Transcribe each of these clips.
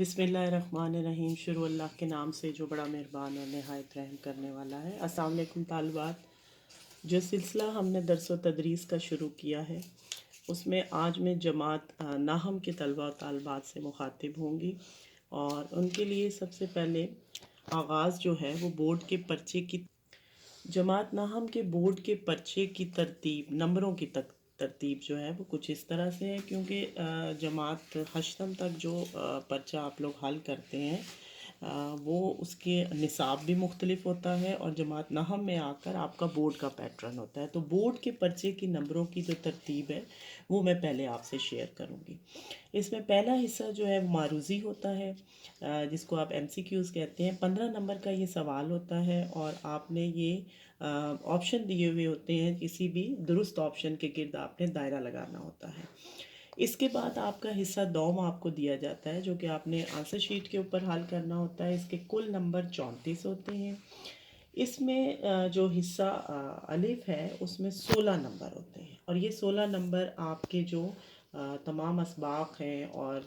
بسم اللہ الرحمن الرحیم۔ شروع اللہ کے نام سے جو بڑا مہربان اور نہایت رحم کرنے والا ہے۔ السلام علیکم طالبات۔ جو سلسلہ ہم نے درس و تدریس کا شروع کیا ہے اس میں آج میں جماعت ناہم کے طلبہ و طالبات سے مخاطب ہوں گی، اور ان کے لیے سب سے پہلے آغاز جو ہے وہ بورڈ کے پرچے کی جماعت ناہم کے بورڈ کے پرچے کی ترتیب، نمبروں کی ترتیب جو ہے وہ کچھ اس طرح سے ہے، کیونکہ جماعت ہشتم تک جو پرچہ آپ لوگ حل کرتے ہیں وہ اس کے نصاب بھی مختلف ہوتا ہے، اور جماعت ناہم میں آ کر آپ کا بورڈ کا پیٹرن ہوتا ہے۔ تو بورڈ کے پرچے کی نمبروں کی جو ترتیب ہے وہ میں پہلے آپ سے شیئر کروں گی۔ اس میں پہلا حصہ جو ہے وہ معروضی ہوتا ہے، جس کو آپ MCQs کہتے ہیں۔ 15 نمبر کا یہ سوال ہوتا ہے، اور آپ نے یہ آپشن دیے ہوئے ہوتے ہیں، کسی بھی درست آپشن کے گرد آپ نے دائرہ لگانا ہوتا ہے۔ اس کے بعد آپ کا حصہ دوم آپ کو دیا جاتا ہے، جو کہ آپ نے آنسر شیٹ کے اوپر حل کرنا ہوتا ہے۔ اس کے کل نمبر 34 ہوتے ہیں۔ اس میں جو حصہ الف ہے اس میں 16 نمبر ہوتے ہیں، اور یہ 16 نمبر آپ کے جو تمام اسباق ہیں اور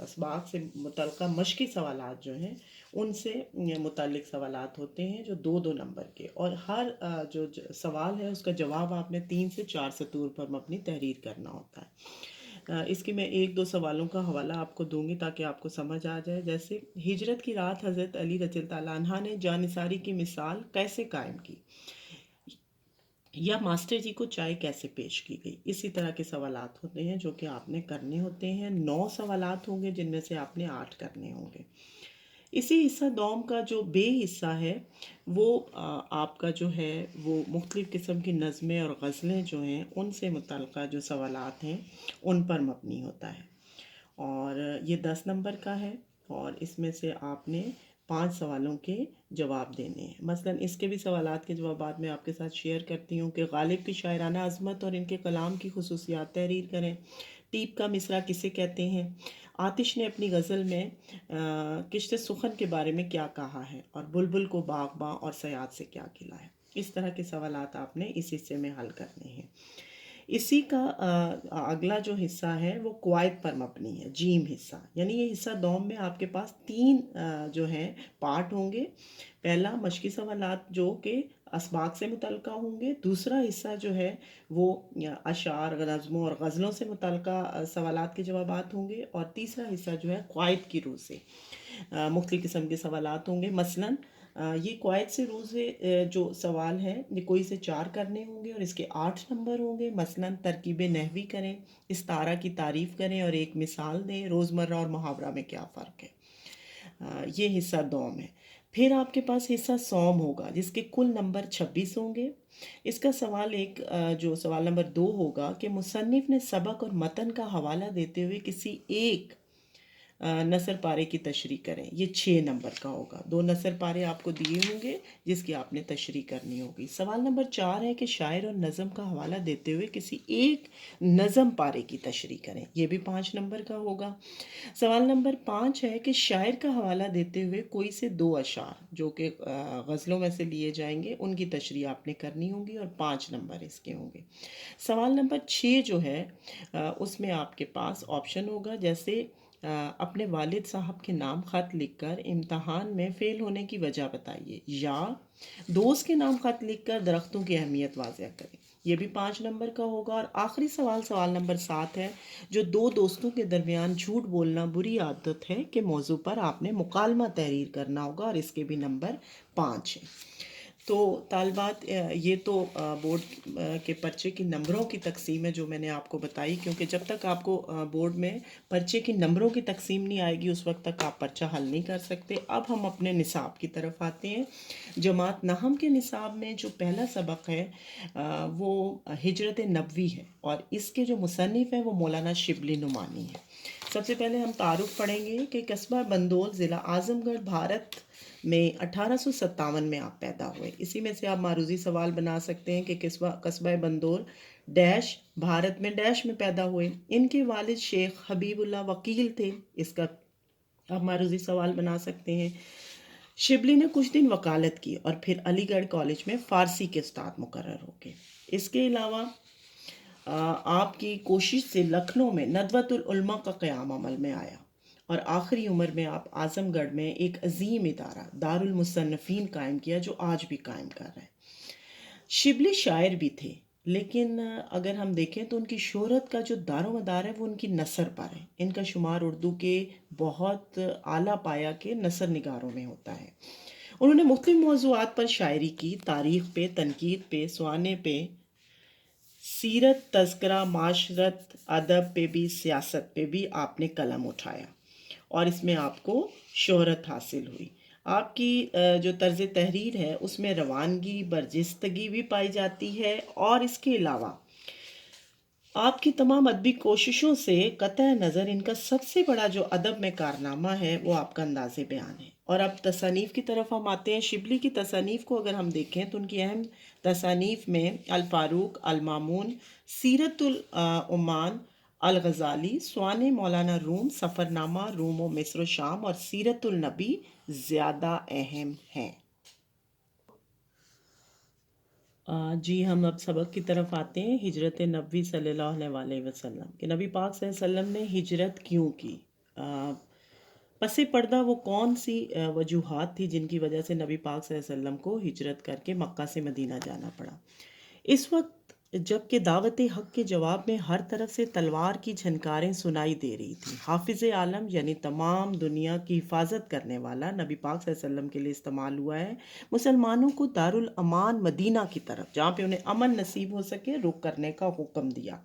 اسباق سے متعلقہ مشقی سوالات جو ہیں ان سے متعلق سوالات ہوتے ہیں، جو 2 نمبر کے، اور ہر جو سوال ہے اس کا جواب آپ نے 3 سے 4 سطور پر مبنی تحریر کرنا ہوتا ہے۔ اس کی میں 1-2 سوالوں کا حوالہ آپ کو دوں گی تاکہ آپ کو سمجھ آ جائے۔ جیسے ہجرت کی رات حضرت علی رضی اللہ عنہ نے جانثاری کی مثال کیسے قائم کی، یا ماسٹر جی کو چائے کیسے پیش کی گئی۔ اسی طرح کے سوالات ہوتے ہیں جو کہ آپ نے کرنے ہوتے ہیں۔ 9 سوالات ہوں گے جن میں سے آپ نے 8 کرنے ہوں گے۔ اسی حصہ دوم کا جو بے حصہ ہے وہ آپ کا جو ہے وہ مختلف قسم کی نظمیں اور غزلیں جو ہیں ان سے متعلقہ جو سوالات ہیں ان پر مبنی ہوتا ہے، اور یہ 10 نمبر کا ہے، اور اس میں سے آپ نے 5 سوالوں کے جواب دینے ہیں۔ مثلا اس کے بھی سوالات کے جوابات میں آپ کے ساتھ شیئر کرتی ہوں کہ غالب کی شاعرانہ عظمت اور ان کے کلام کی خصوصیات تحریر کریں۔ ٹیپ کا مصرع کسے کہتے ہیں؟ آتش نے اپنی غزل میں کشت سخن کے بارے میں کیا کہا ہے، اور بلبل کو باغباں اور صیاد سے کیا گلا ہے؟ اس طرح کے سوالات آپ نے اس حصے میں حل کرنے ہیں۔ اسی کا اگلا جو حصہ ہے وہ قواعد پر مبنی ہے، جیم حصہ، یعنی یہ حصہ دوم میں آپ کے پاس 3 جو ہیں پارٹ ہوں گے۔ پہلا مشقی سوالات جو کہ اسباق سے متعلقہ ہوں گے، دوسرا حصہ جو ہے وہ اشعار، نظموں اور غزلوں سے متعلقہ سوالات کے جوابات ہوں گے، اور تیسرا حصہ جو ہے قواعد کی روح سے مختلف قسم کے سوالات ہوں گے۔ مثلاً یہ قواعد سے روح سے جو سوال ہیں یہ کوئی سے 4 کرنے ہوں گے، اور اس کے 8 نمبر ہوں گے۔ مثلاً ترکیب نحوی کریں، استعارہ کی تعریف کریں اور ایک مثال دیں، روزمرہ اور محاورہ میں کیا فرق ہے۔ یہ حصہ دوم ہے۔ پھر آپ کے پاس حصہ سوم ہوگا جس کے کل نمبر 26 ہوں گے۔ اس کا سوال جو سوال نمبر 2 ہوگا کہ مصنف نے سبق اور متن کا حوالہ دیتے ہوئے کسی ایک نثر پارے کی تشریح کریں۔ یہ 6 نمبر کا ہوگا۔ 2 نثر پارے آپ کو دیے ہوں گے جس کی آپ نے تشریح کرنی ہوگی۔ سوال نمبر 4 ہے کہ شاعر اور نظم کا حوالہ دیتے ہوئے کسی ایک نظم پارے کی تشریح کریں۔ یہ بھی 5 نمبر کا ہوگا۔ سوال نمبر 5 ہے کہ شاعر کا حوالہ دیتے ہوئے کوئی سے 2 اشعار جو کہ غزلوں میں سے لیے جائیں گے ان کی تشریح آپ نے کرنی ہوگی، اور 5 نمبر اس کے ہوں گے۔ سوال نمبر 6 جو ہے اس میں آپ کے پاس آپشن ہوگا، جیسے اپنے والد صاحب کے نام خط لکھ کر امتحان میں فیل ہونے کی وجہ بتائیے، یا دوست کے نام خط لکھ کر درختوں کی اہمیت واضح کریں۔ یہ بھی 5 نمبر کا ہوگا۔ اور آخری سوال نمبر 7 ہے، جو 2 دوستوں کے درمیان جھوٹ بولنا بری عادت ہے کہ موضوع پر آپ نے مکالمہ تحریر کرنا ہوگا، اور اس کے بھی نمبر 5 ہیں۔ تو طالبات یہ تو بورڈ کے پرچے کی نمبروں کی تقسیم ہے جو میں نے آپ کو بتائی، کیونکہ جب تک آپ کو بورڈ میں پرچے کی نمبروں کی تقسیم نہیں آئے گی اس وقت تک آپ پرچہ حل نہیں کر سکتے۔ اب ہم اپنے نصاب کی طرف آتے ہیں۔ جماعت ناہم کے نصاب میں جو پہلا سبق ہے وہ ہجرت نبوی ہے، اور اس کے جو مصنف ہیں وہ مولانا شبلی نعمانی ہیں۔ سب سے پہلے ہم تعارف پڑھیں گے کہ قصبہ بندول، ضلع اعظم گڑھ، بھارت میں 1857 میں آپ پیدا ہوئے۔ اسی میں سے آپ معروضی سوال بنا سکتے ہیں کہ قصبہ بندول ڈیش بھارت میں ڈیش میں پیدا ہوئے۔ ان کے والد شیخ حبیب اللہ وکیل تھے، اس کا آپ معروضی سوال بنا سکتے ہیں۔ شبلی نے کچھ دن وکالت کی اور پھر علی گڑھ کالج میں فارسی کے استاد مقرر ہو گئے۔ اس کے علاوہ آپ کی کوشش سے لکھنؤ میں ندوۃ العلماء کا قیام عمل میں آیا، اور آخری عمر میں آپ اعظم گڑھ میں ایک عظیم ادارہ دارالمصنفین قائم کیا جو آج بھی قائم کر رہے ہیں۔ شبلی شاعر بھی تھے، لیکن اگر ہم دیکھیں تو ان کی شہرت کا جو دار و مدار ہے وہ ان کی نثر پر ہے۔ ان کا شمار اردو کے بہت اعلیٰ پایا کے نثر نگاروں میں ہوتا ہے۔ انہوں نے مختلف موضوعات پر شاعری کی، تاریخ پہ، تنقید پہ، سوانے پہ، سیرت، تذکرہ، معاشرت، ادب پہ بھی، سیاست پہ بھی آپ نے قلم اٹھایا اور اس میں آپ کو شہرت حاصل ہوئی۔ آپ کی جو طرز تحریر ہے اس میں روانگی، برجستگی بھی پائی جاتی ہے، اور اس کے علاوہ آپ کی تمام ادبی کوششوں سے قطع نظر ان کا سب سے بڑا جو ادب میں کارنامہ ہے وہ آپ کا انداز بیان ہے۔ اور اب تصانیف کی طرف ہم آتے ہیں۔ شبلی کی تصانیف کو اگر ہم دیکھیں تو ان کی اہم تصانیف میں الفاروق، المامون، سیرت العمان، الغزالی، سوانح مولانا روم، سفر نامہ روم و مصر و شام اور سیرت النبی زیادہ اہم ہیں۔ جی ہم اب سبق کی طرف آتے ہیں۔ ہجرت نبوی صلی اللہ علیہ وسلم کہ نبی پاک صلی اللہ علیہ وسلم نے ہجرت کیوں کی؟ پس پردہ وہ کون سی وجوہات تھی جن کی وجہ سے نبی پاک صلی اللہ علیہ وسلم کو ہجرت کر کے مکہ سے مدینہ جانا پڑا؟ اس وقت جب کہ دعوت حق کے جواب میں ہر طرف سے تلوار کی جھنکاریں سنائی دے رہی تھیں، حافظ عالم یعنی تمام دنیا کی حفاظت کرنے والا نبی پاک صلی اللہ علیہ وسلم کے لیے استعمال ہوا ہے۔ مسلمانوں کو دارالامان مدینہ کی طرف، جہاں پہ انہیں امن نصیب ہو سکے، رخ کرنے کا حکم دیا۔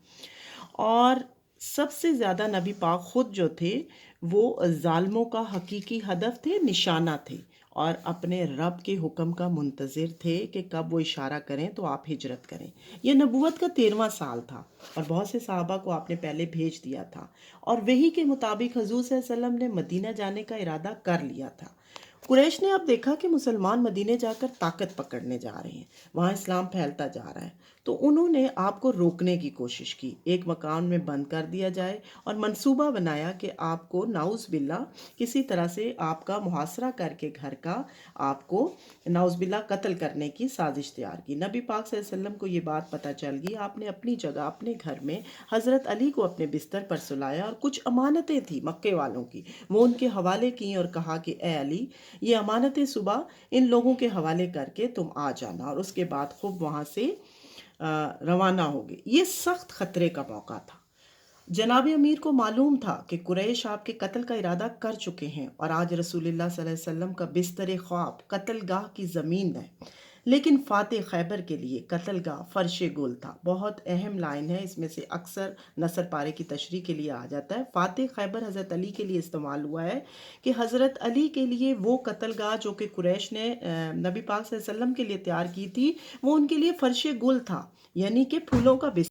اور سب سے زیادہ نبی پاک خود جو تھے وہ ظالموں کا حقیقی ہدف تھے، نشانہ تھے، اور اپنے رب کے حکم کا منتظر تھے کہ کب وہ اشارہ کریں تو آپ ہجرت کریں۔ یہ نبوت کا 13واں سال تھا اور بہت سے صحابہ کو آپ نے پہلے بھیج دیا تھا، اور وہی کے مطابق حضور صلی اللہ علیہ وسلم نے مدینہ جانے کا ارادہ کر لیا تھا۔ قریش نے اب دیکھا کہ مسلمان مدینے جا کر طاقت پکڑنے جا رہے ہیں، وہاں اسلام پھیلتا جا رہا ہے، تو انہوں نے آپ کو روکنے کی کوشش کی، ایک مکان میں بند کر دیا جائے، اور منصوبہ بنایا کہ آپ کو نعوذ باللہ کسی طرح سے آپ کا محاصرہ کر کے گھر کا آپ کو نعوذ باللہ قتل کرنے کی سازش تیار کی۔ نبی پاک صلی اللہ علیہ وسلم کو یہ بات پتہ چل گئی، آپ نے اپنی جگہ اپنے گھر میں حضرت علی کو اپنے بستر پر سلایا، اور کچھ امانتیں تھیں مکے والوں کی، وہ ان کے حوالے کی اور کہا کہ اے علی، یہ امانتیں صبح ان لوگوں کے حوالے کر کے تم آ جانا، اور اس کے بعد خوب وہاں سے روانہ ہوگے۔ یہ سخت خطرے کا موقع تھا۔ جناب امیر کو معلوم تھا کہ قریش آپ کے قتل کا ارادہ کر چکے ہیں، اور آج رسول اللہ صلی اللہ علیہ وسلم کا بستر خواب قتل گاہ کی زمین ہے، لیکن فاتح خیبر کے لیے قتل گاہ فرش گل تھا۔ بہت اہم لائن ہے، اس میں سے اکثر نثر پارے کی تشریح کے لیے آ جاتا ہے۔ فاتح خیبر حضرت علی کے لیے استعمال ہوا ہے کہ حضرت علی کے لیے وہ قتل گاہ جو کہ قریش نے نبی پاک صلی اللہ علیہ وسلم کے لیے تیار کی تھی، وہ ان کے لیے فرش گل تھا، یعنی کہ پھولوں کا بستر